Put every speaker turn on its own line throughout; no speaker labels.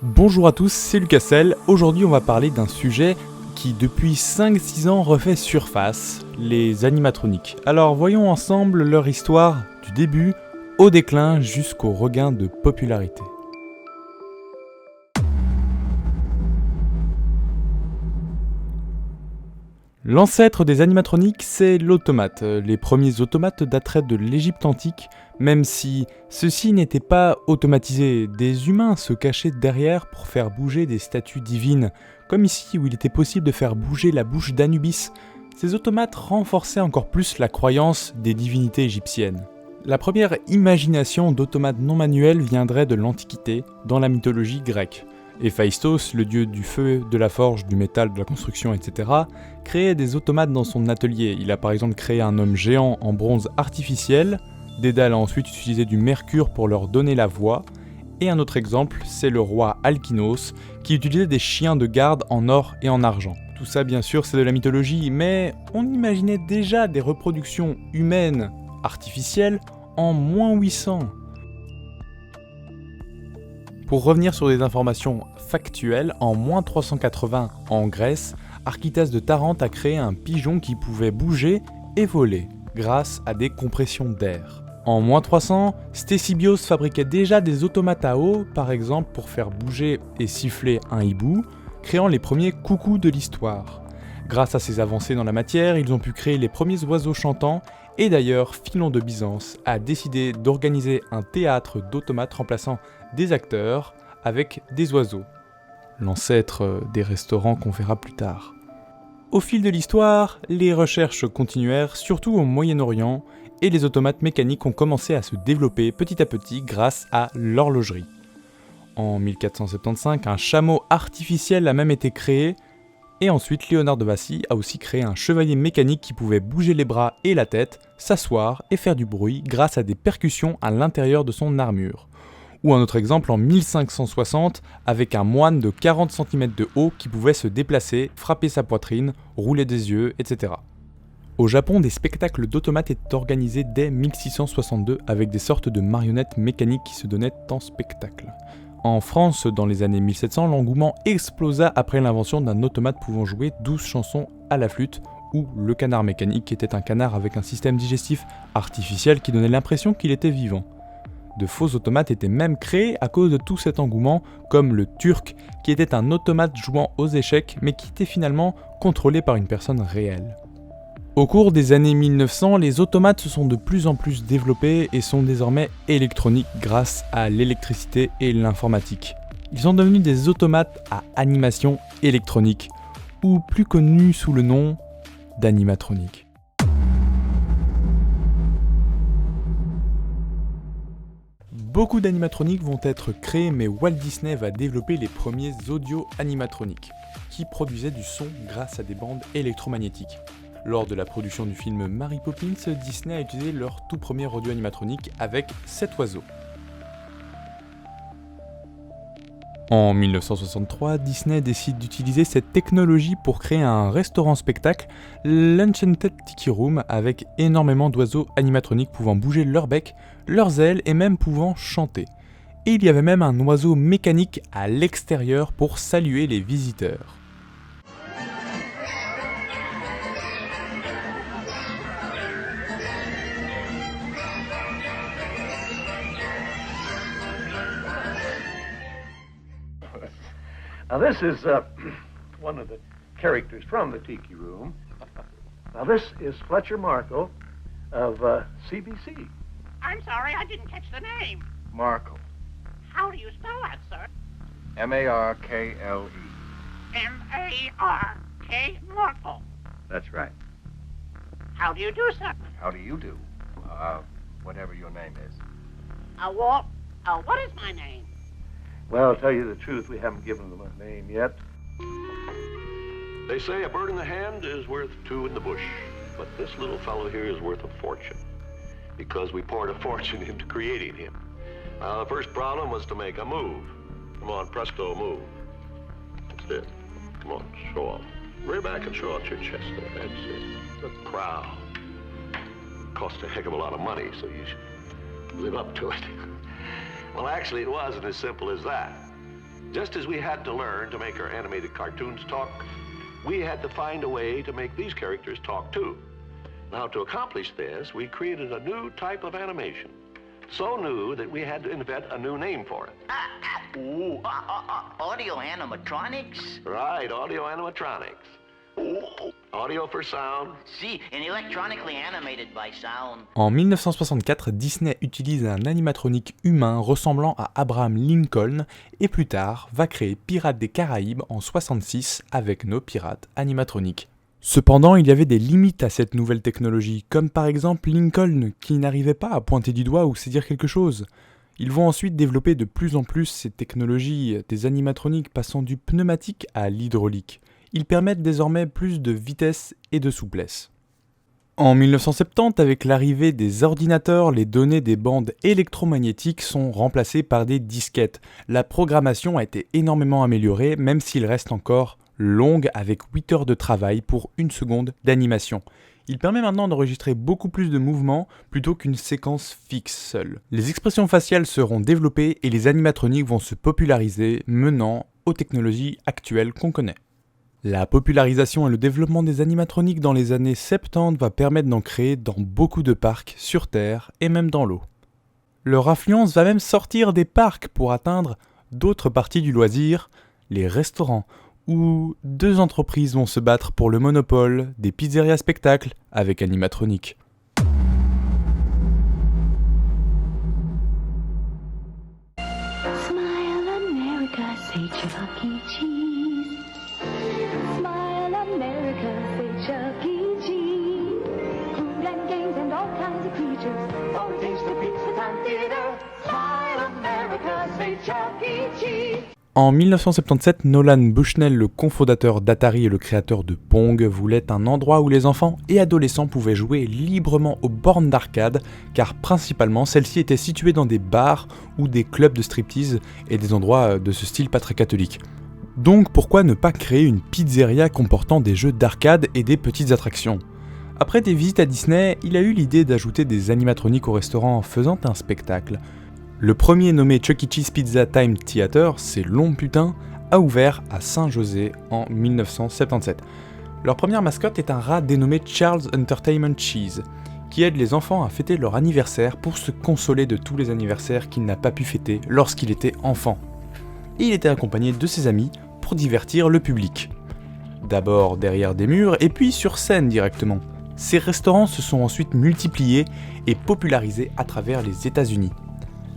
Bonjour à tous, c'est Lucasel. Aujourd'hui on va parler d'un sujet qui depuis 5-6 ans refait surface, les animatroniques. Alors voyons ensemble leur histoire du début au déclin jusqu'au regain de popularité. L'ancêtre des animatroniques, c'est l'automate. Les premiers automates dateraient de l'Égypte antique, même si ceux-ci n'étaient pas automatisés. Des humains se cachaient derrière pour faire bouger des statues divines, comme ici où il était possible de faire bouger la bouche d'Anubis. Ces automates renforçaient encore plus la croyance des divinités égyptiennes. La première imagination d'automates non manuels viendrait de l'Antiquité, dans la mythologie grecque. Héphaïstos, le dieu du feu, de la forge, du métal, de la construction, etc., créait des automates dans son atelier. Il a par exemple créé un homme géant en bronze artificiel. Dédale a ensuite utilisé du mercure pour leur donner la voix. Et un autre exemple, c'est le roi Alkinos, qui utilisait des chiens de garde en or et en argent. Tout ça, bien sûr, c'est de la mythologie, mais on imaginait déjà des reproductions humaines artificielles en -800. Pour revenir sur des informations factuelles, en -380 en Grèce, Archytas de Tarente a créé un pigeon qui pouvait bouger et voler, grâce à des compressions d'air. En -300, Ctésibios fabriquait déjà des automates à eau, par exemple pour faire bouger et siffler un hibou, créant les premiers coucous de l'histoire. Grâce à ces avancées dans la matière, ils ont pu créer les premiers oiseaux chantants, et d'ailleurs, Philon de Byzance a décidé d'organiser un théâtre d'automates remplaçant des acteurs avec des oiseaux. L'ancêtre des restaurants qu'on verra plus tard. Au fil de l'histoire, les recherches continuèrent, surtout au Moyen-Orient, et les automates mécaniques ont commencé à se développer petit à petit grâce à l'horlogerie. En 1475, un chameau artificiel a même été créé, et ensuite Léonard de Vinci a aussi créé un chevalier mécanique qui pouvait bouger les bras et la tête, s'asseoir et faire du bruit grâce à des percussions à l'intérieur de son armure. Ou un autre exemple en 1560 avec un moine de 40 cm de haut qui pouvait se déplacer, frapper sa poitrine, rouler des yeux, etc. Au Japon, des spectacles d'automates étaient organisés dès 1662 avec des sortes de marionnettes mécaniques qui se donnaient en spectacle. En France, dans les années 1700, l'engouement explosa après l'invention d'un automate pouvant jouer 12 chansons à la flûte, ou le canard mécanique qui était un canard avec un système digestif artificiel qui donnait l'impression qu'il était vivant. De faux automates étaient même créés à cause de tout cet engouement, comme le Turc, qui était un automate jouant aux échecs, mais qui était finalement contrôlé par une personne réelle. Au cours des années 1900, les automates se sont de plus en plus développés et sont désormais électroniques grâce à l'électricité et l'informatique. Ils sont devenus des automates à animation électronique, ou plus connus sous le nom d'animatroniques. Beaucoup d'animatroniques vont être créés, mais Walt Disney va développer les premiers audio-animatroniques, qui produisaient du son grâce à des bandes électromagnétiques. Lors de la production du film Mary Poppins, Disney a utilisé leur tout premier audio animatronique avec cet oiseau. En 1963, Disney décide d'utiliser cette technologie pour créer un restaurant-spectacle, l'Enchanted Tiki Room, avec énormément d'oiseaux animatroniques pouvant bouger leur bec, leurs ailes et même pouvant chanter. Et il y avait même un oiseau mécanique à l'extérieur pour saluer les visiteurs.
Now, this is one of the characters from the Tiki Room. Now, this is Fletcher Markle of CBC.
I'm sorry, I didn't catch the name.
Markle.
How do you spell that, sir?
M-A-R-K-L-E.
M-A-R-K Markle.
That's right.
How do you do, sir?
How do you do? Whatever your name is.
What is my name?
Well, I'll tell you the truth, we haven't given them a name yet.
They say a bird in the hand is worth two in the bush, but this little fellow here is worth a fortune, because we poured a fortune into creating him. Now, the first problem was to make a move. Come on, presto, move. That's it. Come on, show off. Rear back and show out your chest there. That's it. Look proud. Cost a heck of a lot of money, so you should live up to it. Well, actually, it wasn't as simple as that. Just as we had to learn to make our animated cartoons talk, we had to find a way to make these characters talk too. Now, to accomplish this, we created a new type of animation. So new that we had to invent a new name for it.
Audio animatronics?
Right, audio animatronics. Audio for sound.
See, and electronically animated by sound.
En 1964, Disney utilise un animatronique humain ressemblant à Abraham Lincoln et plus tard va créer Pirates des Caraïbes en 1966 avec nos pirates animatroniques. Cependant, il y avait des limites à cette nouvelle technologie, comme par exemple Lincoln qui n'arrivait pas à pointer du doigt ou saisir quelque chose. Ils vont ensuite développer de plus en plus ces technologies, des animatroniques passant du pneumatique à l'hydraulique. Ils permettent désormais plus de vitesse et de souplesse. En 1970, avec l'arrivée des ordinateurs, les données des bandes électromagnétiques sont remplacées par des disquettes. La programmation a été énormément améliorée, même s'il reste encore longue avec 8 heures de travail pour 1 seconde d'animation. Il permet maintenant d'enregistrer beaucoup plus de mouvements plutôt qu'une séquence fixe seule. Les expressions faciales seront développées et les animatroniques vont se populariser, menant aux technologies actuelles qu'on connaît. La popularisation et le développement des animatroniques dans les années 70 va permettre d'en créer dans beaucoup de parcs sur Terre et même dans l'eau. Leur affluence va même sortir des parcs pour atteindre d'autres parties du loisir, les restaurants, où 2 entreprises vont se battre pour le monopole des pizzerias spectacles avec animatronique.
Smile America, say Chuck E. Cheese. Smile America, say Chuck E. Cheese. Food and games and all kinds of creatures. Oh, taste the pizza time theater. Smile America, say Chuck E. Cheese.
En 1977, Nolan Bushnell, le cofondateur d'Atari et le créateur de Pong, voulait un endroit où les enfants et adolescents pouvaient jouer librement aux bornes d'arcade, car principalement celles-ci étaient situées dans des bars ou des clubs de striptease et des endroits de ce style pas très catholique. Donc pourquoi ne pas créer une pizzeria comportant des jeux d'arcade et des petites attractions ? Après des visites à Disney, il a eu l'idée d'ajouter des animatroniques au restaurant en faisant un spectacle. Le premier, nommé Chuck E. Cheese Pizza Time Theater, c'est long putain, a ouvert à Saint-José en 1977. Leur première mascotte est un rat dénommé Charles Entertainment Cheese, qui aide les enfants à fêter leur anniversaire pour se consoler de tous les anniversaires qu'il n'a pas pu fêter lorsqu'il était enfant. Et il était accompagné de ses amis pour divertir le public. D'abord derrière des murs et puis sur scène directement. Ces restaurants se sont ensuite multipliés et popularisés à travers les États-Unis.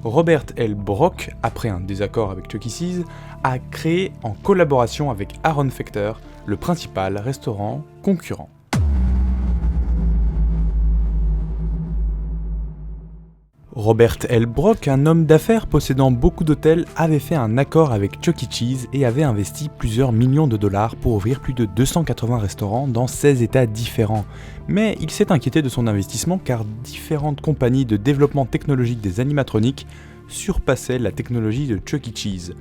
Robert L. Brock, après un désaccord avec Chuck E. Cheese, a créé en collaboration avec Aaron Fechter le principal restaurant concurrent. Robert L. Brock, un homme d'affaires possédant beaucoup d'hôtels, avait fait un accord avec Chuck E. Cheese et avait investi plusieurs millions de dollars pour ouvrir plus de 280 restaurants dans 16 États différents. Mais il s'est inquiété de son investissement car différentes compagnies de développement technologique des animatroniques surpassaient la technologie de Chuck E. Cheese.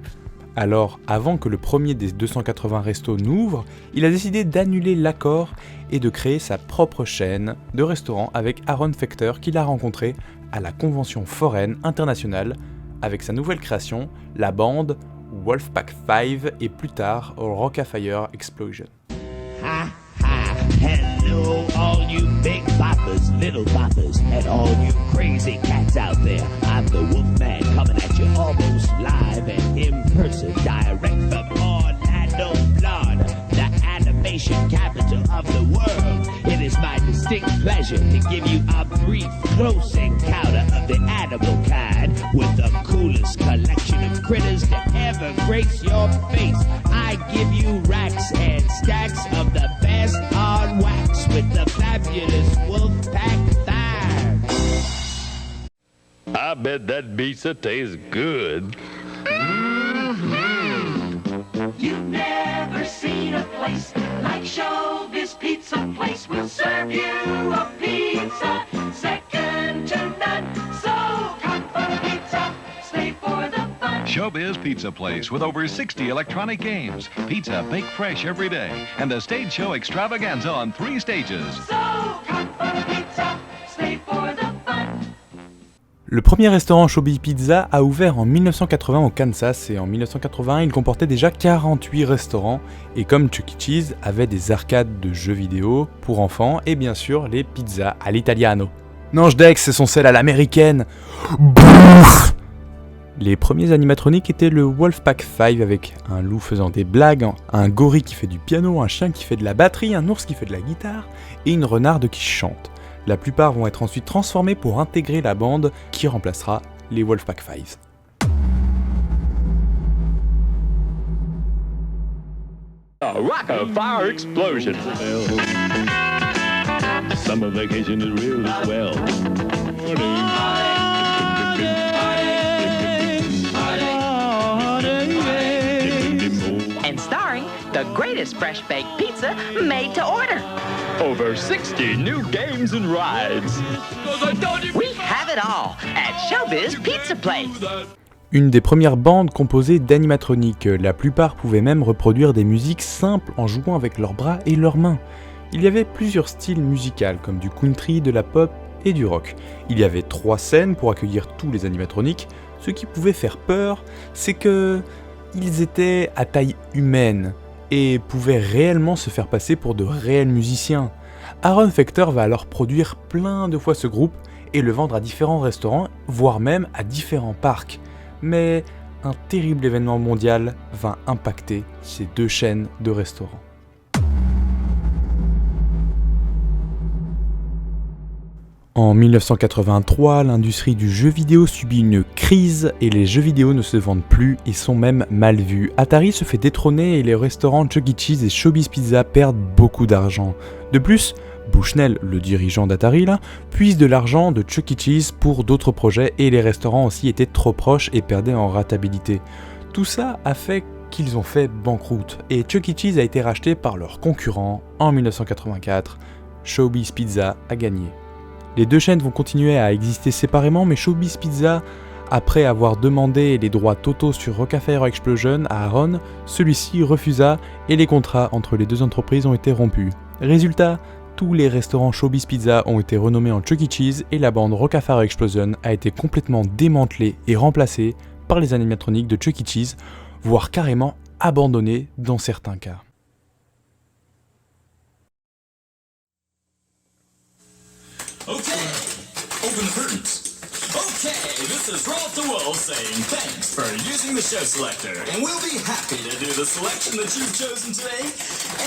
Alors, avant que le premier des 280 restos n'ouvre, il a décidé d'annuler l'accord et de créer sa propre chaîne de restaurants avec Aaron Fechter qu'il a rencontré à la convention foraine internationale avec sa nouvelle création, la bande Wolfpack 5 et plus tard Rockafire Explosion.
Ha ha, hello all you big boppers, little boppers, and all you crazy cats out there. I'm the Wolfman coming at you almost live and in person, direct from Orlando, Florida, the animation capital of the world. It is my distinct pleasure to give you a brief, close encounter of the animal kind with the coolest collection of critters to ever grace your face. I give you racks and stacks of the best on wax with the fabulous Wolfpack thighs.
I bet that pizza tastes good.
You've never seen a place like Showbiz Pizza Place. We'll serve you a pizza second to none. So come for pizza, stay for the fun.
Showbiz Pizza Place with over 60 electronic games, pizza baked fresh every day, and the stage show extravaganza on 3 stages.
So come for pizza, stay for the fun.
Le premier restaurant Showbiz Pizza a ouvert en 1980 au Kansas et en 1981 il comportait déjà 48 restaurants et comme Chuck E. Cheese avait des arcades de jeux vidéo pour enfants et bien sûr les pizzas à l'italiano. Non, Dex, ce sont celles à l'américaine. Bouffe! Les premiers animatroniques étaient le Wolfpack 5 avec un loup faisant des blagues, un gorille qui fait du piano, un chien qui fait de la batterie, un ours qui fait de la guitare et une renarde qui chante. La plupart vont être ensuite transformés pour intégrer la bande qui remplacera les Wolfpack 5.
A rock of fire explosion. Summer vacation is real as well.
And starring the greatest fresh baked pizza made to order.
Over 60 new games and rides.
We have it all at Showbiz Pizza Place.
Une des premières bandes composées d'animatroniques, la plupart pouvaient même reproduire des musiques simples en jouant avec leurs bras et leurs mains. Il y avait plusieurs styles musicaux comme du country, de la pop et du rock. Il y avait 3 scènes pour accueillir tous les animatroniques. Ce qui pouvait faire peur, c'est que ils étaient à taille humaine et pouvaient réellement se faire passer pour de réels musiciens. Aaron Fechter va alors produire plein de fois ce groupe et le vendre à différents restaurants, voire même à différents parcs. Mais un terrible événement mondial va impacter ces 2 chaînes de restaurants. En 1983, l'industrie du jeu vidéo subit une crise et les jeux vidéo ne se vendent plus et sont même mal vus. Atari se fait détrôner et les restaurants Chuck E. Cheese et Showbiz Pizza perdent beaucoup d'argent. De plus, Bushnell, le dirigeant d'Atari, puise de l'argent de Chuck E. Cheese pour d'autres projets et les restaurants aussi étaient trop proches et perdaient en rentabilité. Tout ça a fait qu'ils ont fait banqueroute et Chuck E. Cheese a été racheté par leur concurrent en 1984. Showbiz Pizza a gagné. Les 2 chaînes vont continuer à exister séparément, mais Showbiz Pizza, après avoir demandé les droits totaux sur Rock-A-Fire Explosion à Aaron, celui-ci refusa et les contrats entre les 2 entreprises ont été rompus. Résultat, tous les restaurants Showbiz Pizza ont été renommés en Chuck E. Cheese et la bande Rock-A-Fire Explosion a été complètement démantelée et remplacée par les animatroniques de Chuck E. Cheese, voire carrément abandonnée dans certains cas.
Okay, open the curtains. Okay, this is Rolf the Wolf saying thanks for using the show selector, and we'll be happy to do the selection that you've chosen today.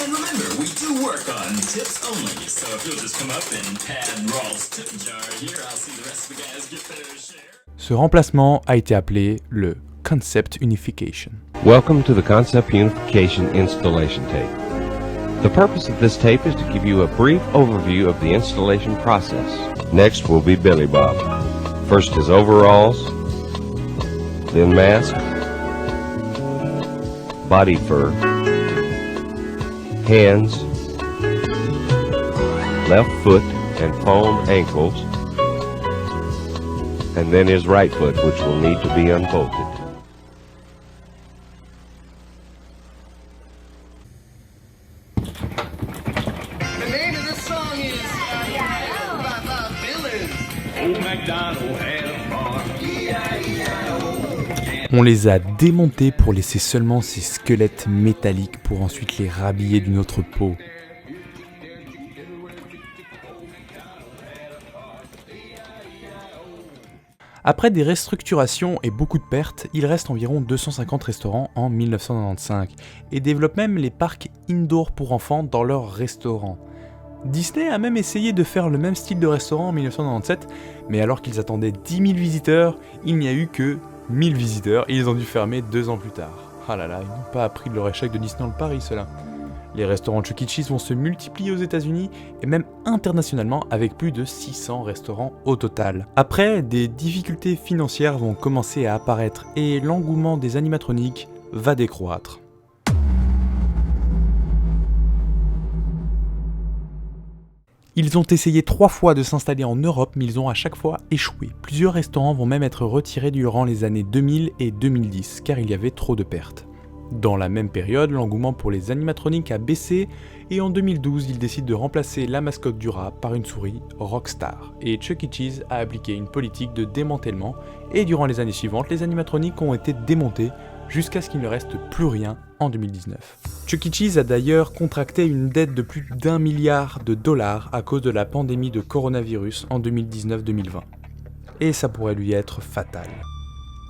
And remember, we do work on tips only, so if you'll just come up and pad Rolf's tip jar here, I'll see the rest of the guys get their share.
Ce remplacement a été appelé le Concept Unification.
Welcome to the Concept Unification installation tape. The purpose of this tape is to give you a brief overview of the installation process. Next will be Billy Bob. First his overalls, then mask, body fur, hands, left foot and palm ankles, and then his right foot, which will need to be unfolded.
On les a démontés pour laisser seulement ces squelettes métalliques pour ensuite les rhabiller d'une autre peau. Après des restructurations et beaucoup de pertes, il reste environ 250 restaurants en 1995 et développe même les parcs indoor pour enfants dans leurs restaurants. Disney a même essayé de faire le même style de restaurant en 1997, mais alors qu'ils attendaient 10 000 visiteurs, il n'y a eu que 1000 visiteurs et ils ont dû fermer 2 ans plus tard. Ah là là, ils n'ont pas appris de leur échec de Disneyland Paris, ceux-là. Les restaurants Chuck E. Cheese vont se multiplier aux États-Unis et même internationalement avec plus de 600 restaurants au total. Après, des difficultés financières vont commencer à apparaître et l'engouement des animatroniques va décroître. Ils ont essayé 3 fois de s'installer en Europe, mais ils ont à chaque fois échoué. Plusieurs restaurants vont même être retirés durant les années 2000 et 2010, car il y avait trop de pertes. Dans la même période, l'engouement pour les animatroniques a baissé et en 2012, il décide de remplacer la mascotte du rat par une souris Rockstar. Et Chuck E. Cheese a appliqué une politique de démantèlement et durant les années suivantes, les animatroniques ont été démontés jusqu'à ce qu'il ne reste plus rien en 2019. Chuck E. Cheese a d'ailleurs contracté une dette de plus d'$1 milliard à cause de la pandémie de coronavirus en 2019-2020. Et ça pourrait lui être fatal.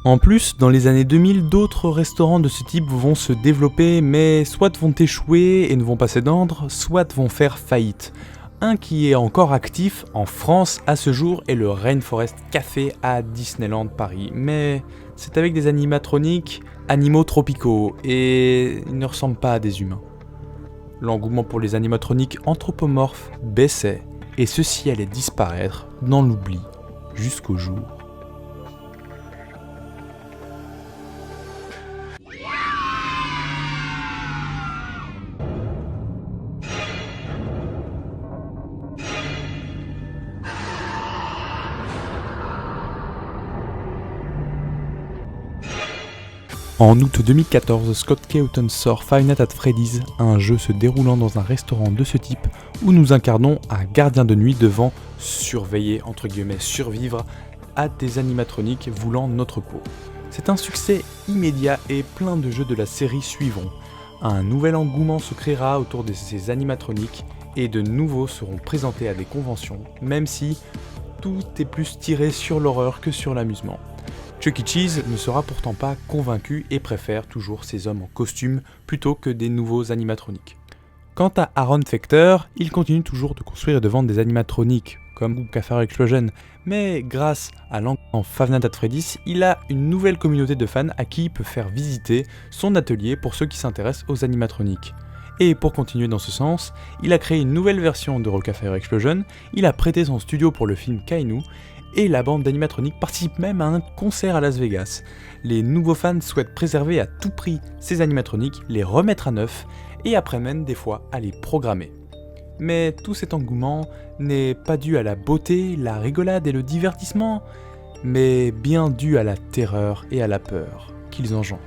En plus, dans les années 2000, d'autres restaurants de ce type vont se développer, mais soit vont échouer et ne vont pas s'étendre, soit vont faire faillite. Un qui est encore actif en France à ce jour est le Rainforest Café à Disneyland Paris, mais c'est avec des animatroniques, animaux tropicaux, et ils ne ressemblent pas à des humains. L'engouement pour les animatroniques anthropomorphes baissait, et ceci allait disparaître dans l'oubli jusqu'au jour. En août 2014, Scott Cawthon sort Five Nights at Freddy's, un jeu se déroulant dans un restaurant de ce type où nous incarnons un gardien de nuit devant surveiller, entre guillemets survivre, à des animatroniques voulant notre peau. C'est un succès immédiat et plein de jeux de la série suivront. Un nouvel engouement se créera autour de ces animatroniques et de nouveaux seront présentés à des conventions, même si tout est plus tiré sur l'horreur que sur l'amusement. Chuck E. Cheese ne sera pourtant pas convaincu et préfère toujours ces hommes en costume plutôt que des nouveaux animatroniques. Quant à Aaron Fechter, il continue toujours de construire et de vendre des animatroniques, comme Café Explosion, mais grâce à l'engouement Five Nights at Freddy's, il a une nouvelle communauté de fans à qui il peut faire visiter son atelier pour ceux qui s'intéressent aux animatroniques. Et pour continuer dans ce sens, il a créé une nouvelle version de Rockefeller Explosion, il a prêté son studio pour le film Kainu, et la bande d'animatroniques participe même à un concert à Las Vegas. Les nouveaux fans souhaitent préserver à tout prix ces animatroniques, les remettre à neuf, et après même des fois à les programmer. Mais tout cet engouement n'est pas dû à la beauté, la rigolade et le divertissement, mais bien dû à la terreur et à la peur qu'ils engendrent.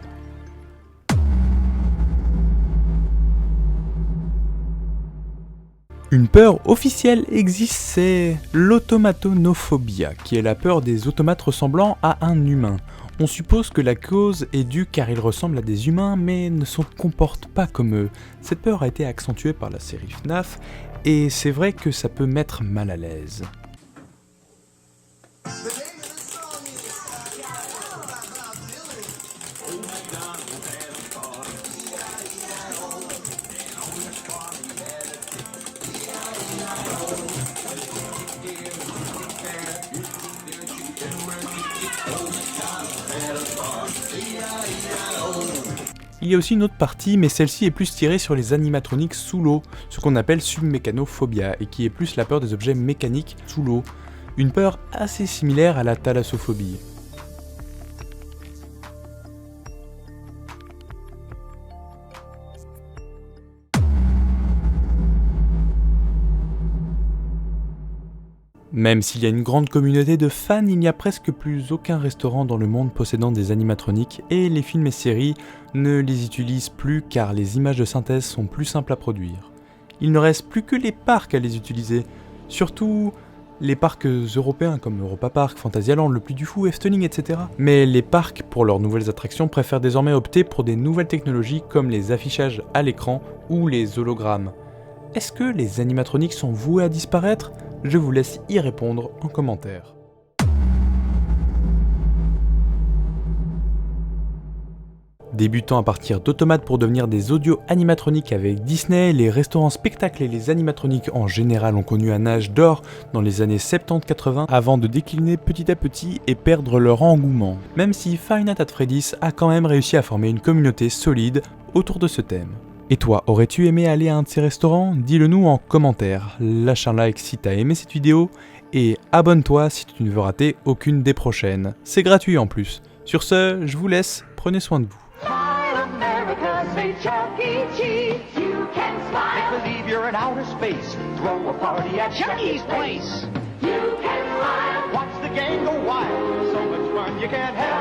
Une peur officielle existe, c'est l'automatonophobie, qui est la peur des automates ressemblant à un humain. On suppose que la cause est due car ils ressemblent à des humains mais ne se comportent pas comme eux. Cette peur a été accentuée par la série FNAF et c'est vrai que ça peut mettre mal à l'aise. Il y a aussi une autre partie, mais celle-ci est plus tirée sur les animatroniques sous l'eau, ce qu'on appelle submécanophobia, et qui est plus la peur des objets mécaniques sous l'eau. Une peur assez similaire à la thalassophobie. Même s'il y a une grande communauté de fans, il n'y a presque plus aucun restaurant dans le monde possédant des animatroniques et les films et séries ne les utilisent plus car les images de synthèse sont plus simples à produire. Il ne reste plus que les parcs à les utiliser, surtout les parcs européens comme Europa Park, Fantasyland, Le Puy du Fou, Efteling, etc. Mais les parcs, pour leurs nouvelles attractions, préfèrent désormais opter pour des nouvelles technologies comme les affichages à l'écran ou les hologrammes. Est-ce que les animatroniques sont voués à disparaître ? Je vous laisse y répondre en commentaire. Débutant à partir d'automates pour devenir des audios animatroniques avec Disney, les restaurants spectacles et les animatroniques en général ont connu un âge d'or dans les années 70-80 avant de décliner petit à petit et perdre leur engouement. Même si Five Nights at Freddy's a quand même réussi à former une communauté solide autour de ce thème. Et toi, aurais-tu aimé aller à un de ces restaurants ? Dis-le nous en commentaire, lâche un like si t'as aimé cette vidéo, et abonne-toi si tu ne veux rater aucune des prochaines. C'est gratuit en plus. Sur ce, je vous laisse, prenez soin de vous.
You can smile. Watch the game go wild. So much fun you can't have.